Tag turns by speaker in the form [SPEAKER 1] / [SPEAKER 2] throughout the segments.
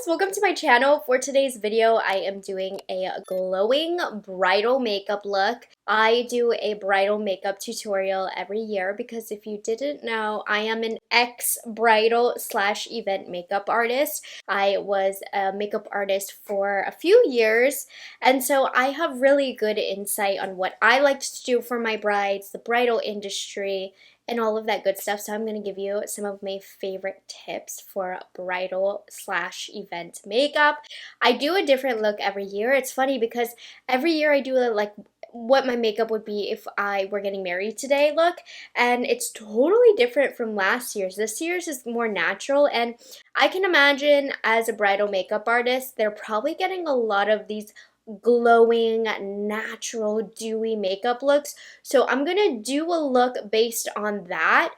[SPEAKER 1] welcome to my channel. For today's video, I am doing a glowing bridal makeup look. I do a bridal makeup tutorial every year because if you didn't know, I am an ex-bridal / event makeup artist. I was a makeup artist for a few years, and so I have really good insight on what I like to do for my brides, the bridal industry, and all of that good stuff. So I'm going to give you some of my favorite tips for bridal / event makeup. I do a different look every year. It's funny because every year I do like what my makeup would be if I were getting married today look, and it's totally different from last year's. This year's is more natural, and I can imagine as a bridal makeup artist, they're probably getting a lot of these glowing, natural, dewy makeup looks. So I'm gonna do a look based on that,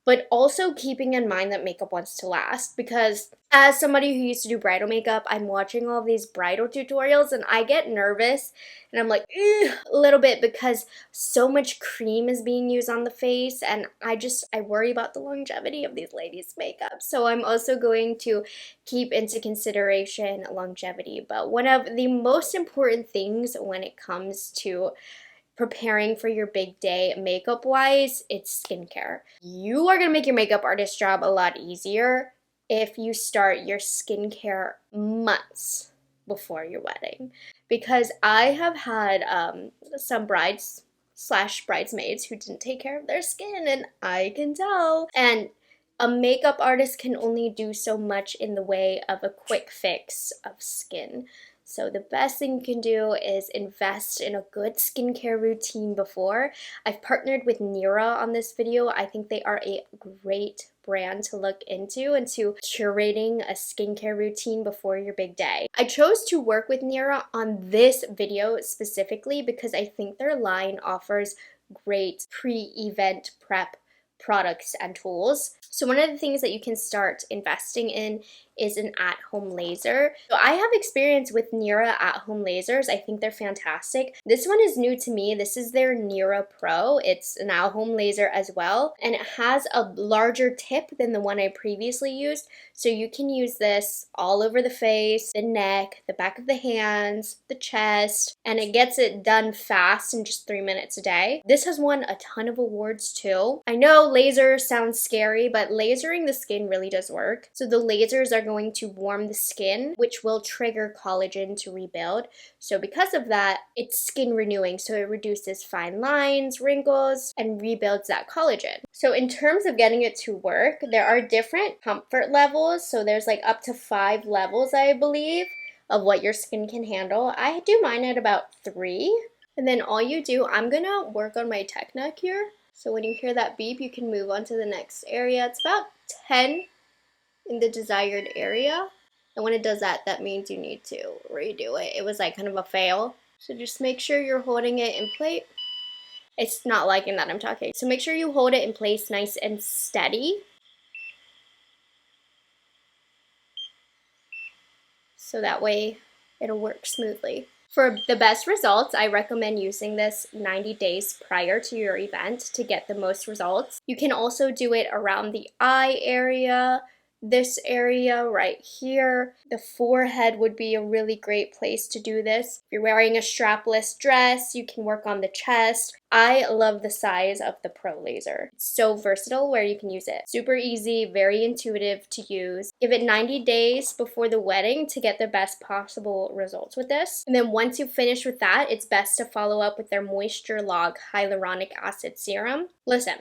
[SPEAKER 1] but also keeping in mind that makeup wants to last, because as somebody who used to do bridal makeup, I'm watching all of these bridal tutorials and I get nervous and I'm like, a little bit, because so much cream is being used on the face, and I worry about the longevity of these ladies' makeup. So I'm also going to keep into consideration longevity. But one of the most important things when it comes to preparing for your big day makeup wise, it's skincare. You are gonna make your makeup artist job a lot easier if you start your skincare months before your wedding, because I have had some brides / bridesmaids who didn't take care of their skin, and I can tell. And a makeup artist can only do so much in the way of a quick fix of skin. So the best thing you can do is invest in a good skincare routine before. I've partnered with Nira on this video. I think they are a great brand to look into curating a skincare routine before your big day. I chose to work with Nira on this video specifically because I think their line offers great pre-event prep products and tools. So one of the things that you can start investing in is an at-home laser. So I have experience with Nira at-home lasers. I think they're fantastic. This one is new to me. This is their Nira Pro. It's an at-home laser as well, and it has a larger tip than the one I previously used. So you can use this all over the face, the neck, the back of the hands, the chest, and it gets it done fast in just 3 minutes a day. This has won a ton of awards too. I know laser sounds scary, but lasering the skin really does work. So the lasers are going to warm the skin, which will trigger collagen to rebuild. So because of that, it's skin renewing. So it reduces fine lines, wrinkles, and rebuilds that collagen. So in terms of getting it to work, there are different comfort levels. So there's like up to 5 levels, I believe, of what your skin can handle. I do mine at about 3. And then all you do, I'm gonna work on my tech neck here. So when you hear that beep, you can move on to the next area. It's about 10 in the desired area. And when it does that, that means you need to redo it. It was like kind of a fail. So just make sure you're holding it in place. It's not liking that I'm talking. So make sure you hold it in place nice and steady. So that way it'll work smoothly. For the best results, I recommend using this 90 days prior to your event to get the most results. You can also do it around the eye area, this area right here. The forehead would be a really great place to do this. If you're wearing a strapless dress, you can work on the chest. I love the size of the Pro Laser. It's so versatile where you can use it. Super easy, very intuitive to use. Give it 90 days before the wedding to get the best possible results with this. And then once you finish with that, it's best to follow up with their Moisture Log Hyaluronic Acid Serum. Listen,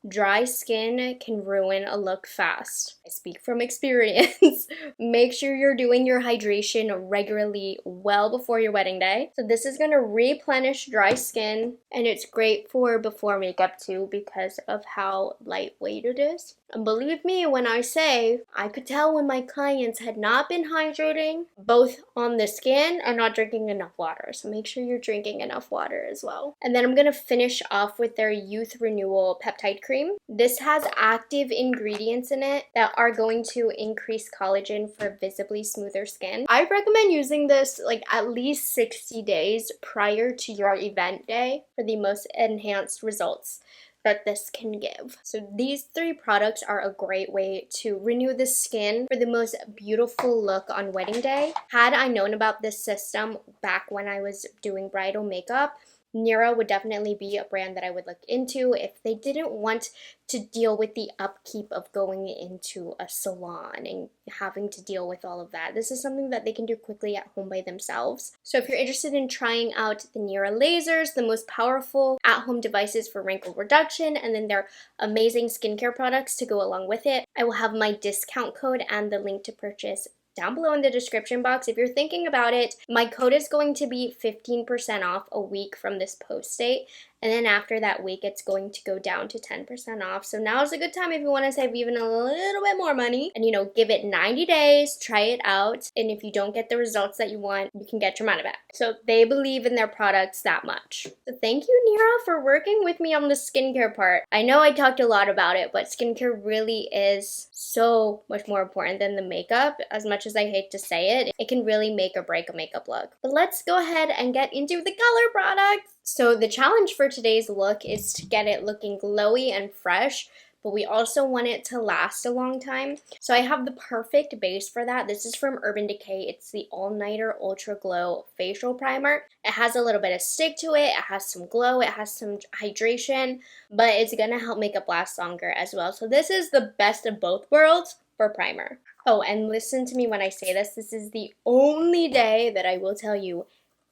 [SPEAKER 1] dry skin can ruin a look fast. I speak from experience. Make sure you're doing your hydration regularly well before your wedding day. So this is going to replenish dry skin, and it's great for before makeup too because of how lightweight it is. And believe me when I say, I could tell when my clients had not been hydrating, both on the skin and not drinking enough water. So make sure you're drinking enough water as well. And then I'm going to finish off with their Youth Renewal Peptide Cream. This has active ingredients in it that are going to increase collagen for visibly smoother skin. I recommend using this like at least 60 days prior to your event day for the most enhanced results. that this can give. So these 3 products are a great way to renew the skin for the most beautiful look on wedding day. Had I known about this system back when I was doing bridal makeup, Nira would definitely be a brand that I would look into if they didn't want to deal with the upkeep of going into a salon and having to deal with all of that. This is something that they can do quickly at home by themselves. So if you're interested in trying out the Nira lasers, the most powerful at-home devices for wrinkle reduction, and then their amazing skincare products to go along with it, I will have my discount code and the link to purchase down below in the description box. If you're thinking about it, my code is going to be 15% off a week from this post date, and then after that week it's going to go down to 10% off. So now is a good time if you want to save even a little bit more money and, you know, give it 90 days, try it out, and if you don't get the results that you want, you can get your money back. So they believe in their products that much. So thank you, Nira, for working with me on the skincare part. I know I talked a lot about it, but skincare really is so much more important than the makeup. As much as I hate to say it, it can really make or break a makeup look. But let's go ahead and get into the color products. So the challenge for today's look is to get it looking glowy and fresh, but we also want it to last a long time. So I have the perfect base for that. This is from Urban Decay. It's the All Nighter Ultra Glow Facial Primer. It has a little bit of stick to it. It has some glow. It has some hydration, but it's gonna help makeup last longer as well. So this is the best of both worlds for primer. Oh, and listen to me when I say this. This is the only day that I will tell you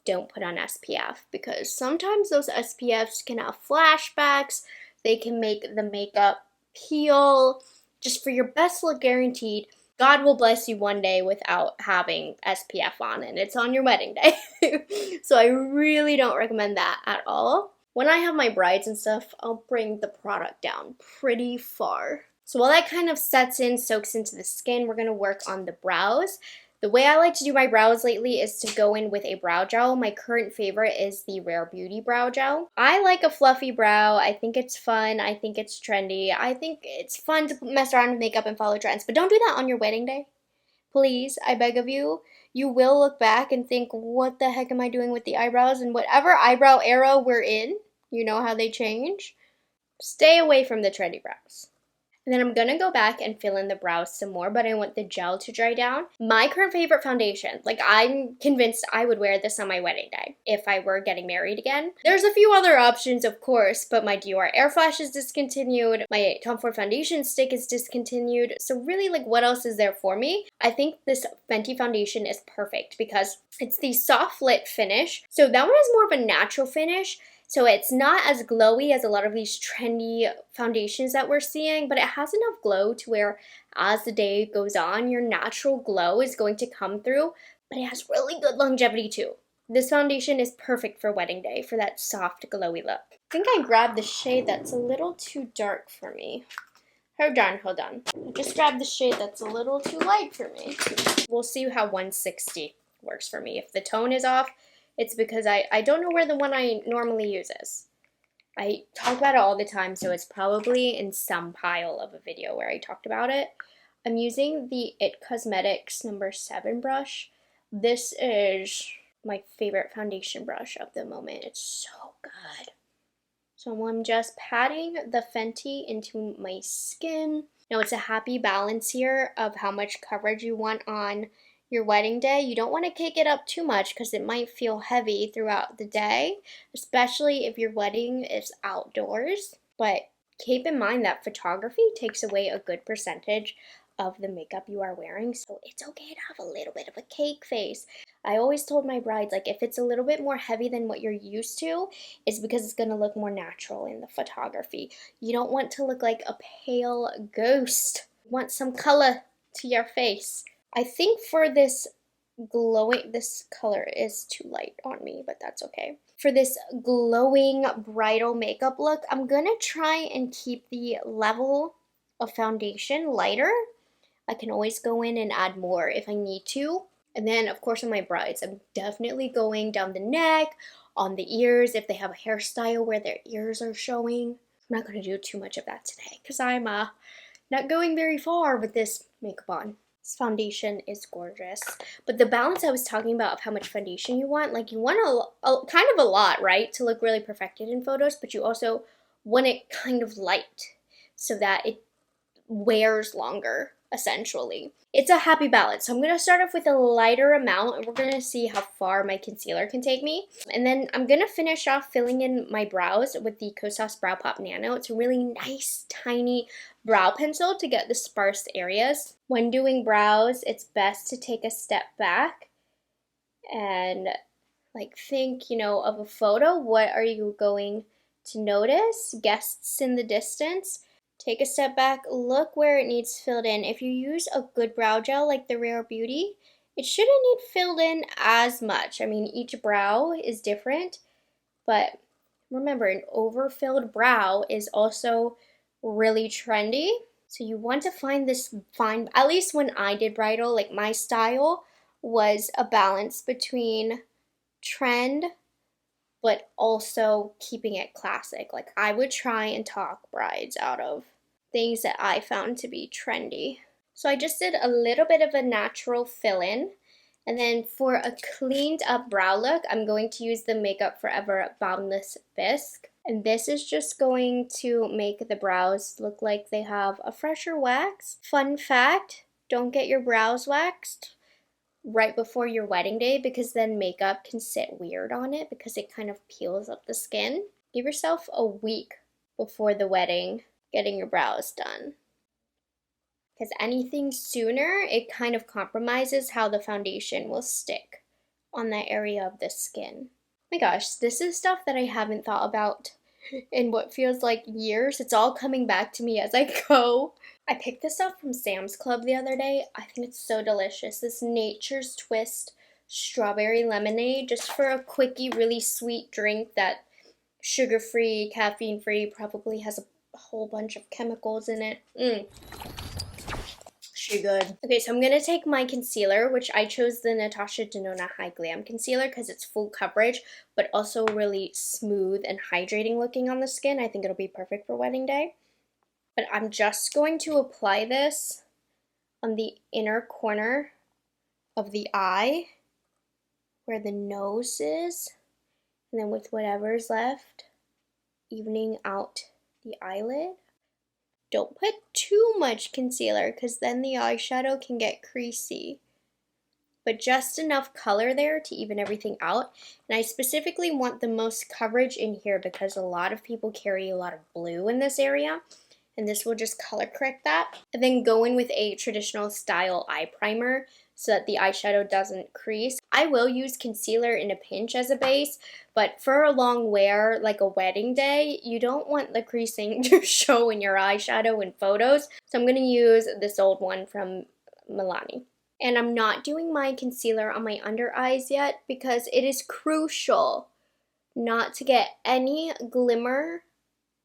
[SPEAKER 1] don't put on SPF, because sometimes those SPFs can have flashbacks. They can make the makeup peel. Just for your best look guaranteed, God will bless you one day without having SPF on, and it's on your wedding day. So I really don't recommend that at all. When I have my brides and stuff, I'll bring the product down pretty far. So while that kind of sets in, soaks into the skin, we're going to work on the brows. The way I like to do my brows lately is to go in with a brow gel. My current favorite is the Rare Beauty Brow Gel. I like a fluffy brow. I think it's fun. I think it's trendy. I think it's fun to mess around with makeup and follow trends. But don't do that on your wedding day. Please, I beg of you. You will look back and think, what the heck am I doing with the eyebrows? And whatever eyebrow era we're in, you know how they change. Stay away from the trendy brows. And then I'm going to go back and fill in the brows some more, but I want the gel to dry down. My current favorite foundation, like I'm convinced I would wear this on my wedding day if I were getting married again. There's a few other options, of course, but my Dior Air Flash is discontinued. My Tom Ford foundation stick is discontinued. So really, like, what else is there for me? I think this Fenty foundation is perfect because it's the soft lit finish. So that one is more of a natural finish. So it's not as glowy as a lot of these trendy foundations that we're seeing, but it has enough glow to where as the day goes on, your natural glow is going to come through, but it has really good longevity too. This foundation is perfect for wedding day for that soft, glowy look. I think I grabbed the shade that's a little too dark for me. Hold on. I just grabbed the shade that's a little too light for me. We'll see how 160 works for me. If the tone is off, it's because I don't know where the one I normally use is. I talk about it all the time, so it's probably in some pile of a video where I talked about it. I'm using the It Cosmetics number 7 brush. This is my favorite foundation brush of the moment. It's so good. So I'm just patting the Fenty into my skin. Now it's a happy balance here of how much coverage you want on your wedding day. You don't want to cake it up too much because it might feel heavy throughout the day, especially if your wedding is outdoors. But keep in mind that photography takes away a good percentage of the makeup you are wearing, so it's okay to have a little bit of a cake face. I always told my brides, like, if it's a little bit more heavy than what you're used to, it's because it's going to look more natural in the photography. You don't want to look like a pale ghost. You want some color to your face. I think for this glowing, this color is too light on me, but that's okay. For this glowing bridal makeup look, I'm gonna try and keep the level of foundation lighter. I can always go in and add more if I need to. And then, of course, on my brides, I'm definitely going down the neck, on the ears, if they have a hairstyle where their ears are showing. I'm not gonna do too much of that today because I'm not going very far with this makeup on. This foundation is gorgeous, but the balance I was talking about of how much foundation you want, like you want a kind of a lot, right, to look really perfected in photos, but you also want it kind of light so that it wears longer, essentially. It's a happy balance. So I'm going to start off with a lighter amount, and we're going to see how far my concealer can take me. And then I'm going to finish off filling in my brows with the Kosas Brow Pop Nano. It's a really nice, tiny brow pencil to get the sparse areas. When doing brows, it's best to take a step back and like think, you know, of a photo. What are you going to notice? Guests in the distance. Take a step back, look where it needs filled in. If you use a good brow gel like the Rare Beauty, it shouldn't need filled in as much. I mean, each brow is different, but remember, an overfilled brow is also really trendy. So you want to find this fine, at least when I did bridal, like my style was a balance between trend but also keeping it classic. Like I would try and talk brides out of things that I found to be trendy. So I just did a little bit of a natural fill-in. And then for a cleaned up brow look, I'm going to use the Makeup Forever Boundless Bisque. And this is just going to make the brows look like they have a fresher wax. Fun fact, don't get your brows waxed right before your wedding day because then makeup can sit weird on it because it kind of peels up the skin. Give yourself a week before the wedding getting your brows done. Because anything sooner, it kind of compromises how the foundation will stick on that area of the skin. Oh my gosh, this is stuff that I haven't thought about in what feels like years. It's all coming back to me as I go. I picked this up from Sam's Club the other day. I think it's so delicious. This Nature's Twist strawberry lemonade, just for a quickie, really sweet drink that sugar-free, caffeine-free, probably has a whole bunch of chemicals in it. She good. Okay, so I'm going to take my concealer, which I chose the Natasha Denona High Glam Concealer because it's full coverage, but also really smooth and hydrating looking on the skin. I think it'll be perfect for wedding day. But I'm just going to apply this on the inner corner of the eye, where the nose is, and then with whatever's left, evening out the eyelid. Don't put too much concealer because then the eyeshadow can get creasy. But just enough color there to even everything out. And I specifically want the most coverage in here because a lot of people carry a lot of blue in this area. And this will just color correct that. And then go in with a traditional style eye primer so that the eyeshadow doesn't crease. I will use concealer in a pinch as a base, but for a long wear, like a wedding day, you don't want the creasing to show in your eyeshadow in photos. So I'm going to use this old one from Milani. And I'm not doing my concealer on my under eyes yet because it is crucial not to get any glimmer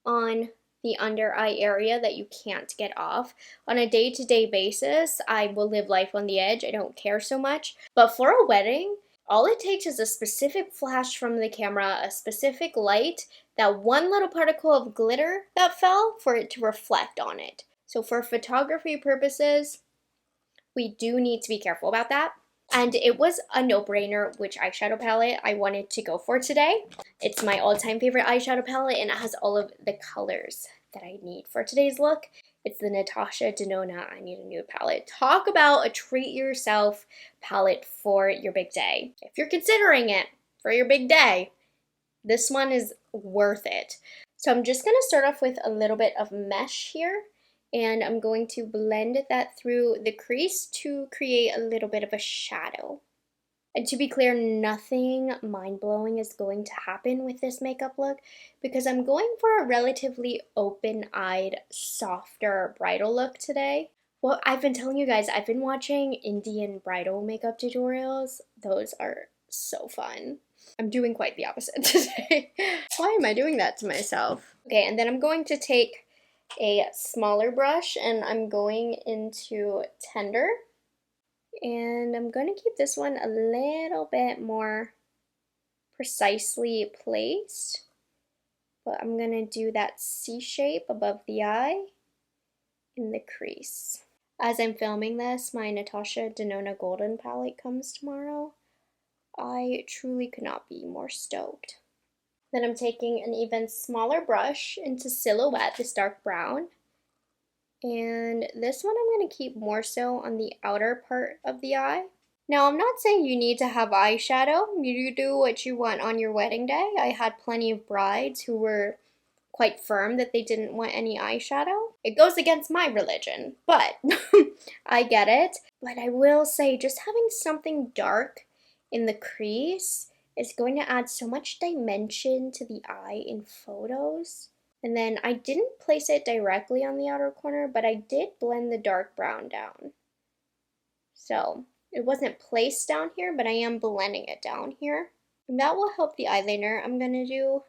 [SPEAKER 1] on the under eye area that you can't get off. On a day-to-day basis, I will live life on the edge. I don't care so much. But for a wedding, all it takes is a specific flash from the camera, a specific light, that one little particle of glitter that fell for it to reflect on it. So for photography purposes, we do need to be careful about that. And it was a no-brainer which eyeshadow palette I wanted to go for today. It's my all-time favorite eyeshadow palette, and it has all of the colors that I need for today's look. It's the Natasha Denona I Need a Nude palette. Talk about a treat yourself palette for your big day. If you're considering it for your big day, this one is worth it. So I'm just going to start off with a little bit of mesh here. And I'm going to blend that through the crease to create a little bit of a shadow. And to be clear, nothing mind-blowing is going to happen with this makeup look because I'm going for a relatively open-eyed, softer bridal look today. Well, I've been telling you guys, I've been watching Indian bridal makeup tutorials. Those are so fun. I'm doing quite the opposite today. Why am I doing that to myself? Okay, and then I'm going to take a smaller brush and I'm going into Tender, and I'm going to keep this one a little bit more precisely placed, but I'm going to do that C shape above the eye in the crease. As I'm filming this, my Natasha Denona Golden palette comes tomorrow. I truly could not be more stoked. Then I'm taking an even smaller brush into Silhouette, this dark brown. And this one I'm going to keep more so on the outer part of the eye. Now, I'm not saying you need to have eyeshadow. You do what you want on your wedding day. I had plenty of brides who were quite firm that they didn't want any eyeshadow. It goes against my religion, but I get it. But I will say just having something dark in the crease is going to add so much dimension to the eye in photos. And then I didn't place it directly on the outer corner, but I did blend the dark brown down. So it wasn't placed down here, but I am blending it down here. And that will help the eyeliner I'm going to do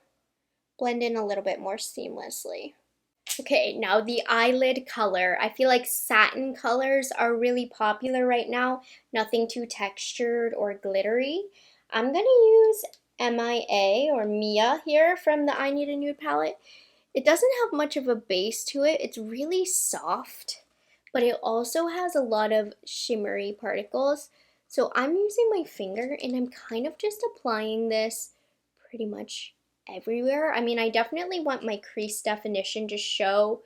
[SPEAKER 1] blend in a little bit more seamlessly. Okay, now the eyelid color. I feel like satin colors are really popular right now. Nothing too textured or glittery. I'm going to use MIA or Mia here from the I Need a Nude palette. It doesn't have much of a base to it. It's really soft, but it also has a lot of shimmery particles. So I'm using my finger and I'm kind of just applying this pretty much everywhere. I mean, I definitely want my crease definition to show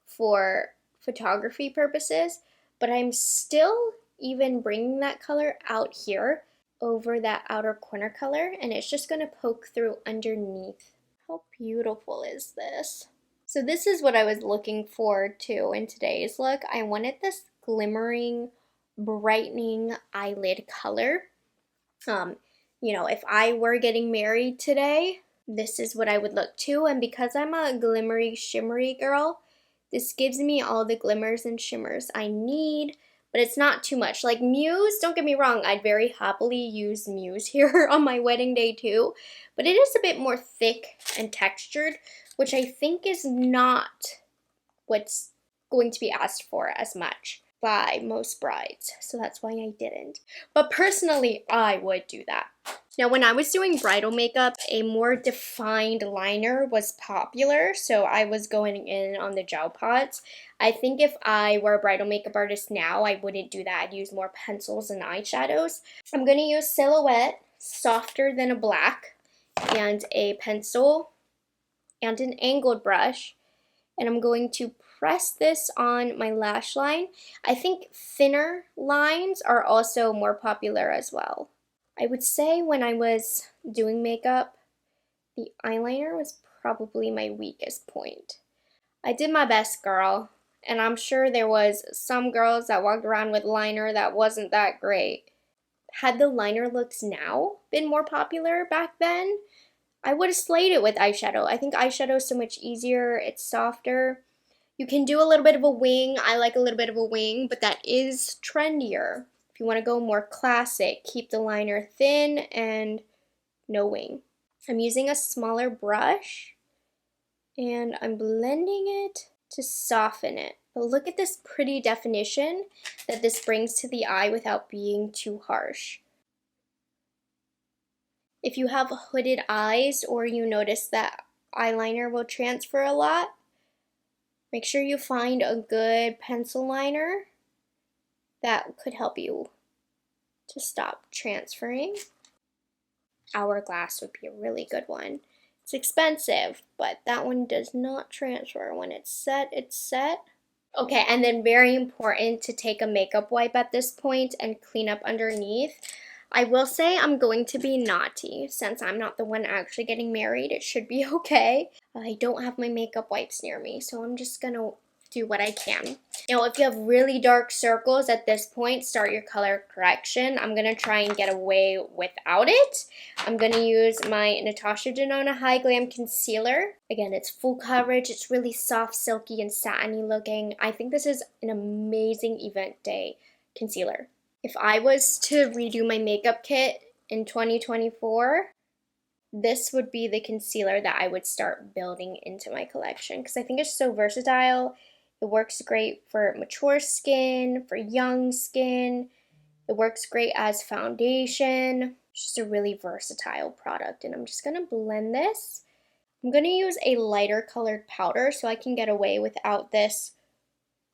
[SPEAKER 1] for photography purposes, but I'm still even bringing that color out here over that outer corner color, and it's just going to poke through underneath. How beautiful is this? So this is what I was looking for too in today's look. I wanted this glimmering, brightening eyelid color. You know, if I were getting married today, this is what I would look to. And because I'm a glimmery, shimmery girl, this gives me all the glimmers and shimmers I need, but it's not too much. Like Muse, don't get me wrong, I'd very happily use Muse here on my wedding day too, but it is a bit more thick and textured, which I think is not what's going to be asked for as much by most brides, so that's why I didn't. But personally, I would do that. Now, when I was doing bridal makeup, a more defined liner was popular, so I was going in on the gel pots. I think if I were a bridal makeup artist now, I wouldn't do that. I'd use more pencils and eyeshadows. I'm going to use Silhouette, softer than a black, and a pencil and an angled brush, and I'm going to press this on my lash line. I think thinner lines are also more popular as well. I would say when I was doing makeup, the eyeliner was probably my weakest point. I did my best, girl, and I'm sure there was some girls that walked around with liner that wasn't that great. Had the liner looks now been more popular back then, I would have slayed it with eyeshadow. I think eyeshadow is so much easier, it's softer. You can do a little bit of a wing. I like a little bit of a wing, but that is trendier. If you want to go more classic, keep the liner thin and no wing. I'm using a smaller brush and I'm blending it to soften it. But look at this pretty definition that this brings to the eye without being too harsh. If you have hooded eyes or you notice that eyeliner will transfer a lot, make sure you find a good pencil liner that could help you to stop transferring. Hourglass would be a really good one. It's expensive, but that one does not transfer. When it's set, it's set. Okay, and then very important to take a makeup wipe at this point and clean up underneath. I will say I'm going to be naughty since I'm not the one actually getting married. It should be okay. I don't have my makeup wipes near me, so I'm just gonna do what I can. Now, if you have really dark circles at this point, start your color correction. I'm gonna try and get away without it. I'm gonna use my Natasha Denona High Glam Concealer. Again, it's full coverage. It's really soft, silky, and satiny looking. I think this is an amazing event day concealer. If I was to redo my makeup kit in 2024, this would be the concealer that I would start building into my collection because I think it's so versatile. It works great for mature skin, for young skin. It works great as foundation. It's just a really versatile product, and I'm just going to blend this. I'm going to use a lighter colored powder so I can get away without this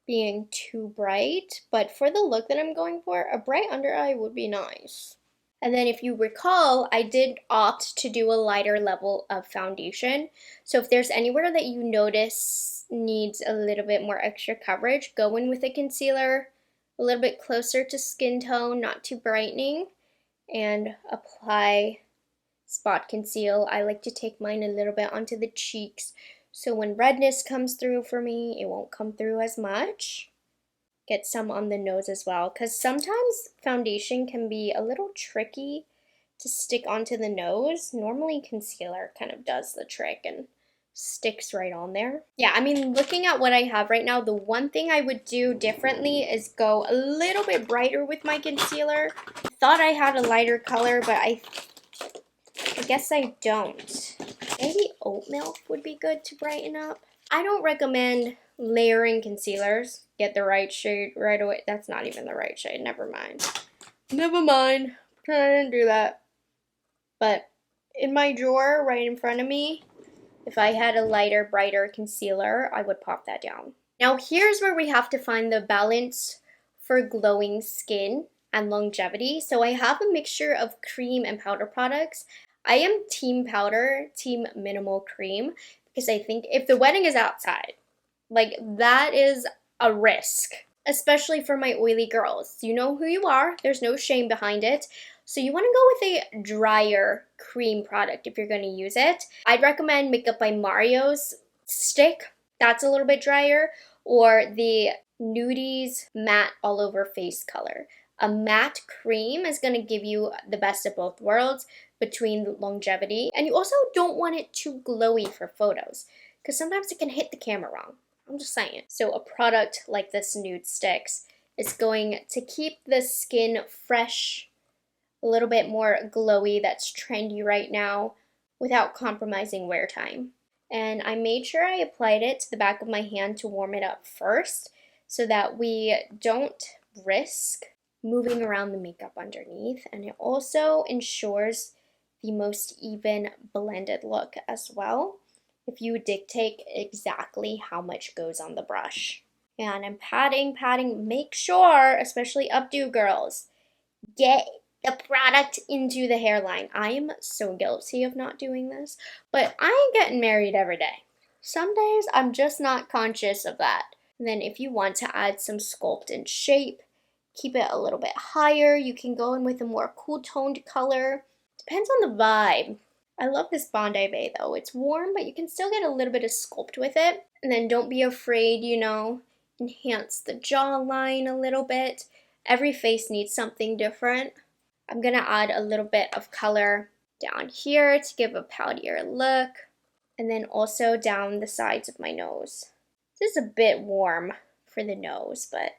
[SPEAKER 1] being too bright, but for the look that I'm going for, a bright under eye would be nice. And then if you recall, I did opt to do a lighter level of foundation. So if there's anywhere that you notice needs a little bit more extra coverage, go in with a concealer a little bit closer to skin tone, not too brightening, and apply spot conceal. I like to take mine a little bit onto the cheeks, so when redness comes through for me, it won't come through as much. Get some on the nose as well, because sometimes foundation can be a little tricky to stick onto the nose. Normally concealer kind of does the trick and sticks right on there. Yeah, I mean, looking at what I have right now, the one thing I would do differently is go a little bit brighter with my concealer. I thought I had a lighter color, but I guess I don't. Maybe oat milk would be good to brighten up. I don't recommend layering concealers. Get the right shade right away. That's not even the right shade. Never mind. Never mind. I didn't do that. But in my drawer right in front of me, if I had a lighter, brighter concealer, I would pop that down. Now here's where we have to find the balance for glowing skin and longevity. So I have a mixture of cream and powder products. I am team powder, team minimal cream, because I think if the wedding is outside, like that is a risk, especially for my oily girls. You know who you are, there's no shame behind it. So you want to go with a drier cream product if you're going to use it. I'd recommend Makeup by Mario's stick, that's a little bit drier, or the Nudies matte all over face color. A matte cream is going to give you the best of both worlds between longevity, and you also don't want it too glowy for photos because sometimes it can hit the camera wrong. I'm just saying. So a product like this Nude Sticks is going to keep the skin fresh, a little bit more glowy, that's trendy right now, without compromising wear time. And I made sure I applied it to the back of my hand to warm it up first so that we don't risk moving around the makeup underneath, and it also ensures the most even blended look as well if you dictate exactly how much goes on the brush. And I'm patting, make sure, especially updo girls, get the product into the hairline. I am so guilty of not doing this, but I ain't getting married every day. Some days I'm just not conscious of that. And then if you want to add some sculpt and shape, keep it a little bit higher. You can go in with a more cool toned color. Depends on the vibe. I love this Bondi Bay though. It's warm, but you can still get a little bit of sculpt with it. And then don't be afraid, you know, enhance the jawline a little bit. Every face needs something different. I'm gonna add a little bit of color down here to give a poutier look. And then also down the sides of my nose. This is a bit warm for the nose, but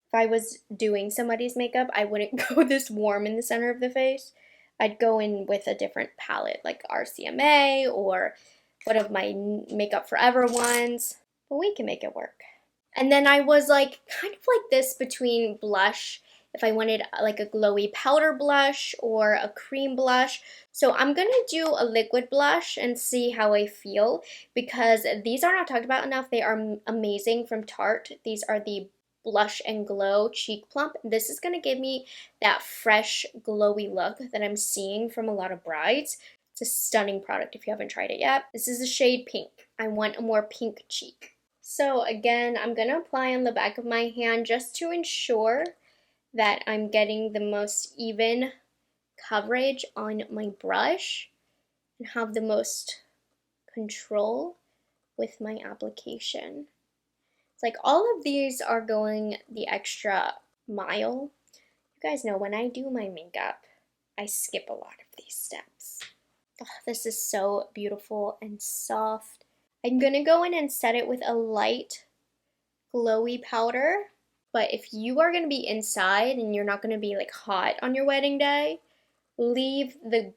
[SPEAKER 1] if I was doing somebody's makeup, I wouldn't go this warm in the center of the face. I'd go in with a different palette, like RCMA or one of my Makeup Forever ones, but we can make it work. And then I was like, kind of like this between blush, if I wanted like a glowy powder blush or a cream blush. So I'm gonna do a liquid blush and see how I feel, because these are not talked about enough. They are amazing from Tarte. These are the Blush and Glow Cheek Plump. This is going to give me that fresh, glowy look that I'm seeing from a lot of brides. It's a stunning product if you haven't tried it yet. This is the shade Pink. I want a more pink cheek. So again, I'm going to apply on the back of my hand just to ensure that I'm getting the most even coverage on my brush and have the most control with my application. It's like all of these are going the extra mile. You guys know when I do my makeup, I skip a lot of these steps. Oh, this is so beautiful and soft. I'm gonna go in and set it with a light glowy powder, but if you are gonna be inside and you're not gonna be like hot on your wedding day, leave the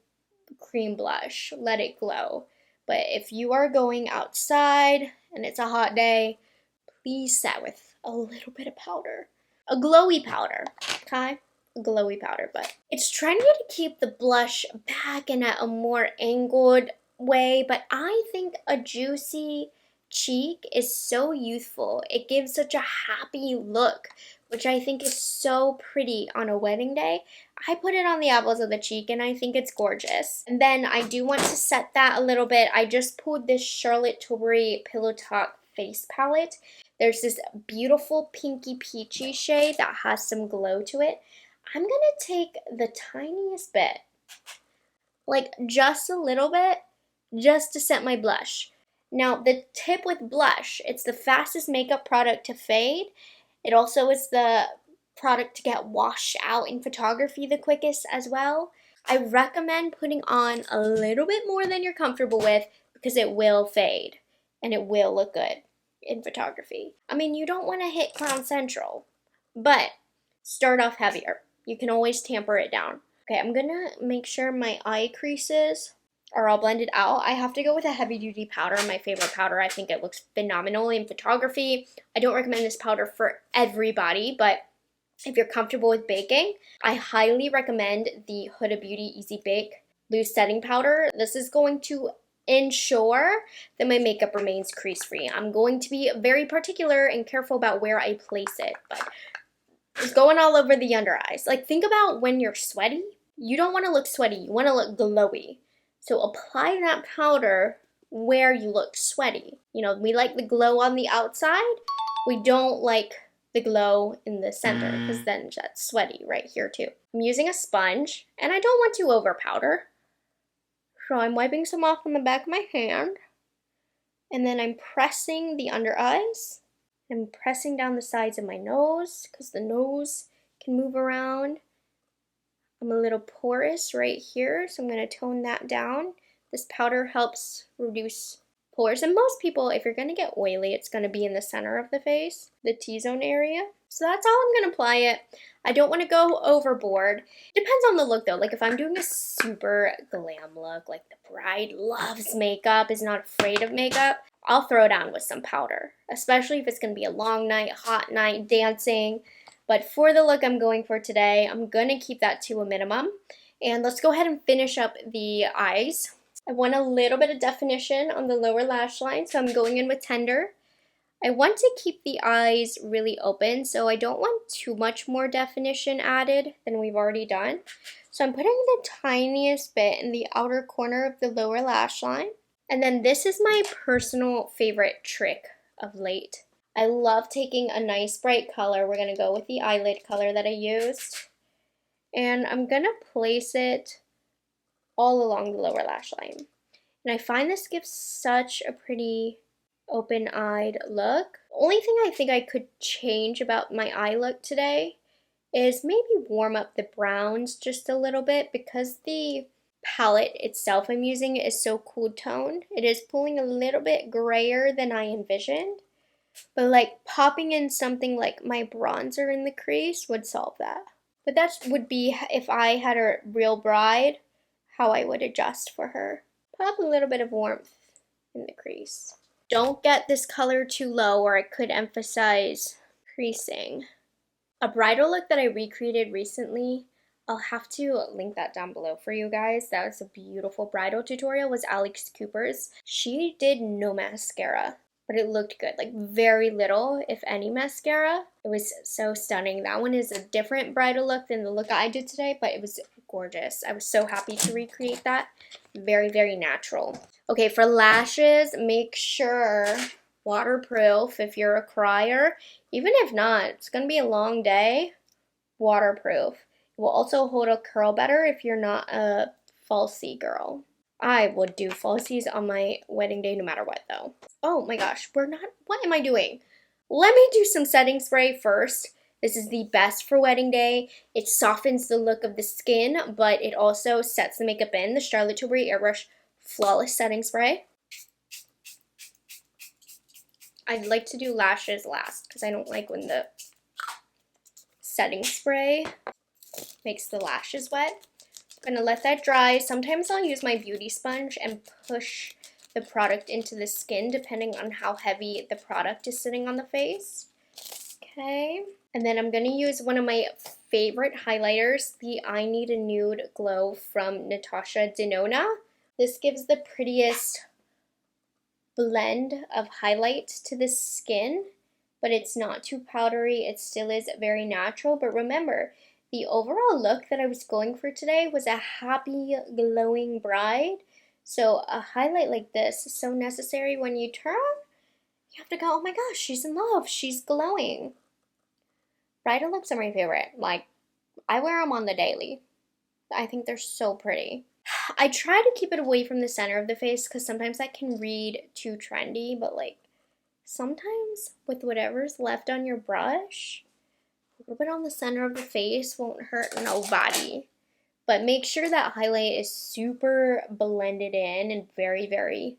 [SPEAKER 1] cream blush, let it glow. But if you are going outside and it's a hot day, please set with a little bit of powder. A glowy powder, okay? A glowy powder, but it's trendy to keep the blush back and at a more angled way, but I think a juicy cheek is so youthful. It gives such a happy look, which I think is so pretty on a wedding day. I put it on the apples of the cheek and I think it's gorgeous. And then I do want to set that a little bit. I just pulled this Charlotte Tilbury Pillow Talk face palette. There's this beautiful pinky peachy shade that has some glow to it. I'm gonna take the tiniest bit, like just a little bit, just to set my blush. Now, the tip with blush, it's the fastest makeup product to fade. It also is the product to get washed out in photography the quickest as well. I recommend putting on a little bit more than you're comfortable with because it will fade and it will look good in photography. I mean, you don't want to hit Clown Central, but start off heavier. You can always tamper it down. Okay, I'm gonna make sure my eye creases are all blended out. I have to go with a heavy duty powder, my favorite powder. I think it looks phenomenal in photography. I don't recommend this powder for everybody, but if you're comfortable with baking, I highly recommend the Huda Beauty Easy Bake Loose Setting Powder. This is going to ensure that my makeup remains crease free. I'm going to be very particular and careful about where I place it, but it's going all over the under eyes. Like, think about when you're sweaty. You don't want to look sweaty, you want to look glowy. So apply that powder where you look sweaty. You know, we like the glow on the outside. We don't like the glow in the center because then that's sweaty right here too. I'm using a sponge and I don't want to over powder. So I'm wiping some off on the back of my hand. And then I'm pressing the under eyes. I'm pressing down the sides of my nose because the nose can move around. I'm a little porous right here, so I'm going to tone that down. This powder helps reduce pores. And most people, if you're going to get oily, it's going to be in the center of the face, the T-zone area. So that's all I'm going to apply it. I don't want to go overboard. Depends on the look though. Like if I'm doing a super glam look, like the bride loves makeup, is not afraid of makeup, I'll throw down with some powder. Especially if it's going to be a long night, hot night, dancing. But for the look I'm going for today, I'm going to keep that to a minimum. And let's go ahead and finish up the eyes. I want a little bit of definition on the lower lash line, so I'm going in with Tender. I want to keep the eyes really open, so I don't want too much more definition added than we've already done. So I'm putting the tiniest bit in the outer corner of the lower lash line. And then this is my personal favorite trick of late. I love taking a nice bright color. We're going to go with the eyelid color that I used. And I'm going to place it all along the lower lash line. And I find this gives such a pretty open-eyed look. The only thing I think I could change about my eye look today is maybe warm up the browns just a little bit because the palette itself I'm using is so cool toned. It is pulling a little bit grayer than I envisioned. But like popping in something like my bronzer in the crease would solve that. But that would be if I had a real bride, how I would adjust for her. Pop a little bit of warmth in the crease. Don't get this color too low or it could emphasize creasing. A bridal look that I recreated recently, I'll have to link that down below for you guys. That was a beautiful bridal tutorial, was Alex Cooper's. She did no mascara, but it looked good, like very little, if any, mascara. It was so stunning. That one is a different bridal look than the look I did today, but it was gorgeous. I was so happy to recreate that. Very, very natural. Okay, for lashes, make sure waterproof if you're a crier. Even if not, it's going to be a long day. Waterproof. It will also hold a curl better if you're not a falsie girl. I would do falsies on my wedding day no matter what though. Oh my gosh, what am I doing? Let me do some setting spray first. This is the best for wedding day. It softens the look of the skin, but it also sets the makeup in. The Charlotte Tilbury Airbrush Flawless Setting Spray. I'd like to do lashes last because I don't like when the setting spray makes the lashes wet. I'm going to let that dry. Sometimes I'll use my beauty sponge and push the product into the skin depending on how heavy the product is sitting on the face. Okay. And then I'm going to use one of my favorite highlighters, the I Need a Nude Glow from Natasha Denona. This gives the prettiest blend of highlight to the skin, but it's not too powdery. It still is very natural. But remember, the overall look that I was going for today was a happy, glowing bride. So a highlight like this is so necessary. When you turn, you have to go, oh my gosh, she's in love. She's glowing. Bridal looks are my favorite. Like, I wear them on the daily. I think they're so pretty. I try to keep it away from the center of the face because sometimes that can read too trendy, but like sometimes with whatever's left on your brush, a little bit on the center of the face won't hurt nobody. But make sure that highlight is super blended in and very, very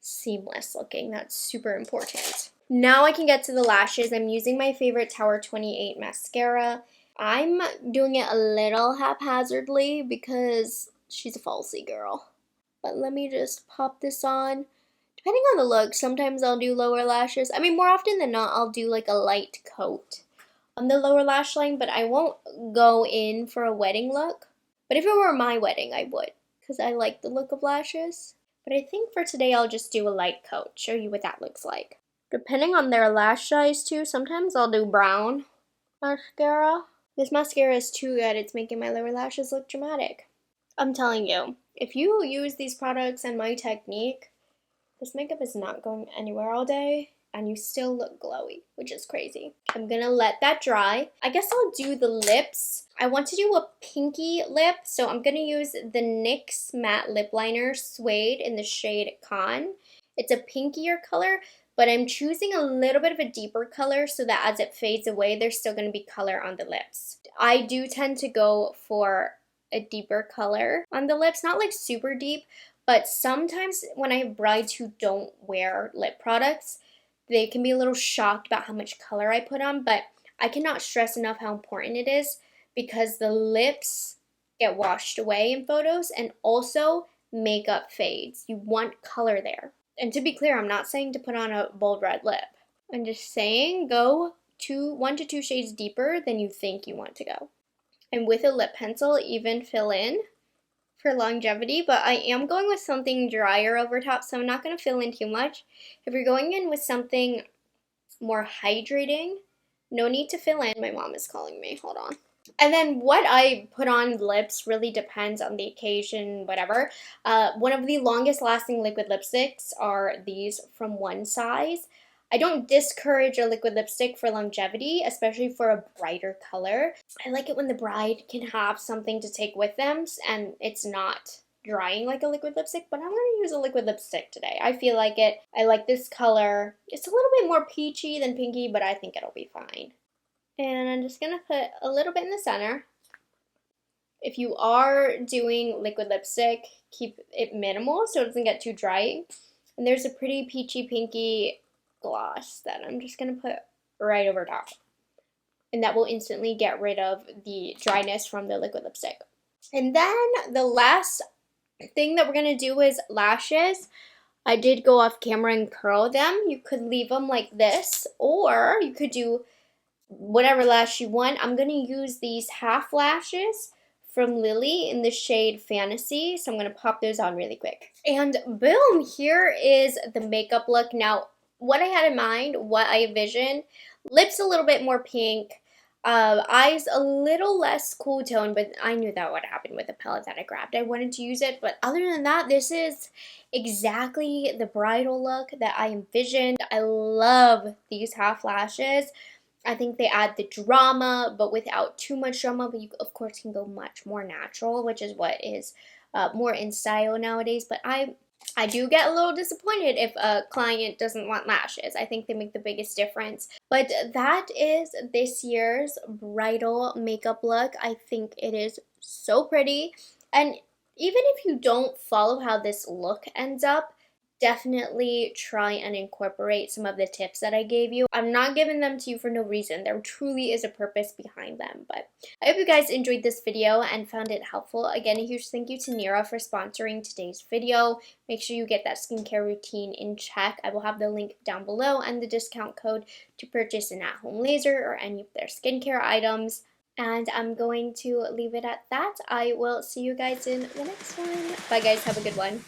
[SPEAKER 1] seamless looking. That's super important. Now I can get to the lashes. I'm using my favorite Tower 28 mascara. I'm doing it a little haphazardly because she's a falsy girl. But let me just pop this on. Depending on the look, sometimes I'll do lower lashes. I mean, more often than not, I'll do like a light coat on the lower lash line, but I won't go in for a wedding look. But if it were my wedding, I would, because I like the look of lashes. But I think for today, I'll just do a light coat, show you what that looks like. Depending on their lash size too, sometimes I'll do brown mascara. This mascara is too good, it's making my lower lashes look dramatic. I'm telling you, if you use these products and my technique, this makeup is not going anywhere all day, and you still look glowy, which is crazy. I'm gonna let that dry. I guess I'll do the lips. I want to do a pinky lip, so I'm gonna use the NYX Matte Lip Liner Suede in the shade Con. It's a pinkier color, but I'm choosing a little bit of a deeper color so that as it fades away, there's still gonna be color on the lips. I do tend to go for a deeper color on the lips, not like super deep, but sometimes when I have brides who don't wear lip products, they can be a little shocked about how much color I put on, but I cannot stress enough how important it is because the lips get washed away in photos and also makeup fades. You want color there. And to be clear, I'm not saying to put on a bold red lip. I'm just saying go 1 to 2 shades deeper than you think you want to go. And with a lip pencil, even fill in for longevity, but I am going with something drier over top, so I'm not going to fill in too much. If you're going in with something more hydrating, no need to fill in. My mom is calling me, hold on. And then what I put on lips really depends on the occasion, whatever. One of the longest lasting liquid lipsticks are these from One Size. I don't discourage a liquid lipstick for longevity, especially for a brighter color. I like it when the bride can have something to take with them and it's not drying like a liquid lipstick, but I'm going to use a liquid lipstick today. I feel like it. I like this color. It's a little bit more peachy than pinky, but I think it'll be fine. And I'm just going to put a little bit in the center. If you are doing liquid lipstick, keep it minimal so it doesn't get too dry. And there's a pretty peachy pinky gloss that I'm just going to put right over top. And that will instantly get rid of the dryness from the liquid lipstick. And then the last thing that we're going to do is lashes. I did go off camera and curl them. You could leave them like this, or you could do whatever lash you want. I'm going to use these half lashes from Lily in the shade Fantasy. So I'm going to pop those on really quick. And boom, here is the makeup look. Now, what I had in mind, what I envisioned, lips a little bit more pink, eyes a little less cool tone, but I knew that would happen with the palette that I grabbed. I wanted to use it, but other than that, this is exactly the bridal look that I envisioned. I love these half lashes. I think they add the drama, but without too much drama, but you, of course, can go much more natural, which is what is more in style nowadays. But I do get a little disappointed if a client doesn't want lashes. I think they make the biggest difference. But that is this year's bridal makeup look. I think it is so pretty. And even if you don't follow how this look ends up, definitely try and incorporate some of the tips that I gave you. I'm not giving them to you for no reason. There truly is a purpose behind them. But I hope you guys enjoyed this video and found it helpful. Again, a huge thank you to Nira for sponsoring today's video. Make sure you get that skincare routine in check. I will have the link down below and the discount code to purchase an at-home laser or any of their skincare items. And I'm going to leave it at that. I will see you guys in the next one. Bye guys, have a good one.